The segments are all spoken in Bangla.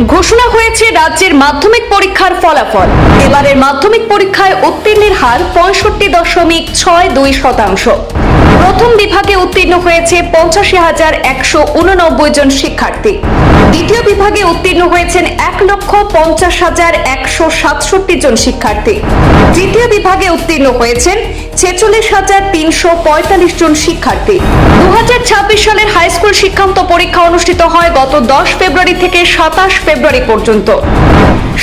ঘোষণা হয়েছে রাজ্যের মাধ্যমিক পরীক্ষার ফলাফল। এবারের মাধ্যমিক পরীক্ষায় উত্তীর্ণের হার 65.62%। প্রথম বিভাগে উত্তীর্ণ হয়েছে 85,189 জন শিক্ষার্থী। দ্বিতীয় বিভাগে উত্তীর্ণ হয়েছেন 1,50,167 জন শিক্ষার্থী। তৃতীয় বিভাগে উত্তীর্ণ হয়েছেন 46,345 জন শিক্ষার্থী। 2026 সালের হাই স্কুল শিক্ষান্ত পরীক্ষা অনুষ্ঠিত হয় গত 10 ফেব্রুয়ারি থেকে 27 ফেব্রুয়ারি পর্যন্ত।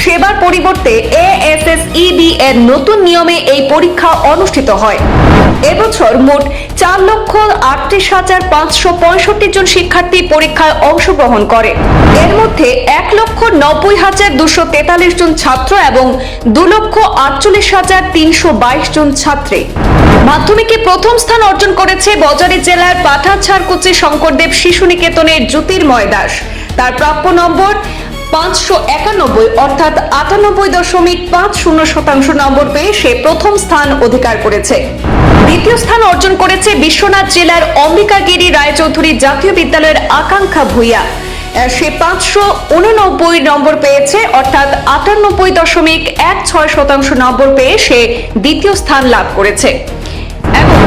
সেবার পরিবর্তে ASSEB এর নতুন নিয়মে এই পরীক্ষা অনুষ্ঠিত হয়। এবছর মোট 4,38,565 জন শিক্ষার্থী পরীক্ষায় অংশগ্রহণ করে। এর মধ্যে 1,90,243 জন ছাত্র এবং 2,48,322 জন ছাত্রী। মাধ্যমিকে প্রথম স্থান অর্জন করেছে বজারী জেলার পাঠানছাড়কুচি শঙ্করদেব শিশু নিকেতনের জ্যোতির্ময় দাস। তার প্রাপ্য নম্বর 591, অর্থাৎ 98.50% নম্বর পেয়ে সে প্রথম স্থান অধিকার করেছে। দ্বিতীয় স্থান অর্জন করেছে বিশ্বনাথ জেলার অম্বিকাগিরি রায়চৌধুরী জাতীয় বিদ্যালয়ের আকাঙ্ক্ষা ভূঁইয়া। সে 589 নম্বর পেয়েছে, অর্থাৎ 98.16% নম্বর পেয়ে সে দ্বিতীয় স্থান লাভ করেছে। এবং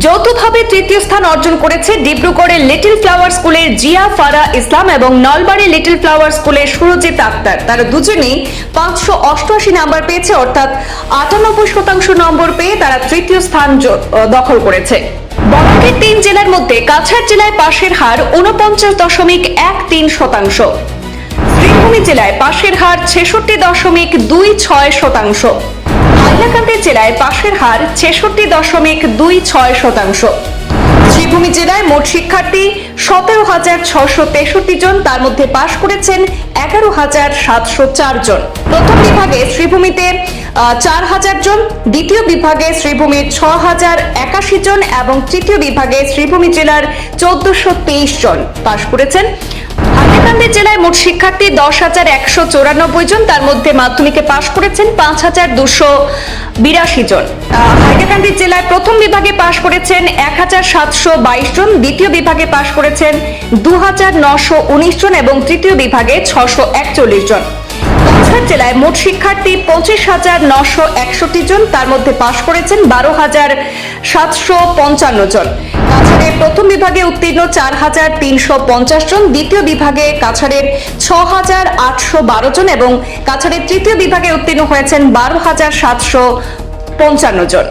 যৌথভাবে তৃতীয় স্থান অর্জন করেছে ডিব্রুগড়ের লিটল ফ্লাওয়ার স্কুলের জিয়া ফারা ইসলাম এবং নলবাড়ি লিটল ফ্লাওয়ার স্কুলের সুরজিৎ আক্তার। তারা দুজনেই 588 নাম্বার পেয়েছে, অর্থাৎ 98% নম্বর পেয়ে তারা তৃতীয় স্থান দখল করেছে। বরাকের 3 জেলার মধ্যে কাছাড় জেলায় পাশের হার 49.13%। শ্রীভূমি জেলায় পাশের হার 66.26%। হাইলাকান্দি জেলায় পাশের হার 66.26%। শ্রীভূমি জেলায় মোট শিক্ষার্থী 17,663 জন, তার মধ্যে পাশ করেছেন 11,704 জন। প্রথম বিভাগে শ্রীভূমিতে 4,000 জন, দ্বিতীয় বিভাগে শ্রীভূমির 6,081 জন এবং তৃতীয় বিভাগে শ্রীভূমি জেলার 1,423 জন পাশ করেছেন। হাইলাকান্দি জেলায় মোট শিক্ষার্থী 10,194 জন, তার মধ্যে মাধ্যমিকে পাশ করেছেন 5,282 জন। হাইলাকান্দি জেলায় প্রথম বিভাগে পাশ করেছেন 1,722 জন, দ্বিতীয় বিভাগে পাশ করেছেন 2,919 জন এবং তৃতীয় বিভাগে 641 জন। কাছাড় জেলায় মোট শিক্ষার্থী 25,961 জন, তার মধ্যে পাশ করেছেন 12,755 জন। কাছাড়ের প্রথম বিভাগে উত্তীর্ণ 4,350 জন, দ্বিতীয় বিভাগে কাছাড়ের 6,812 জন এবং কাছাড়ের তৃতীয় বিভাগে উত্তীর্ণ হয়েছেন 12,755 জন।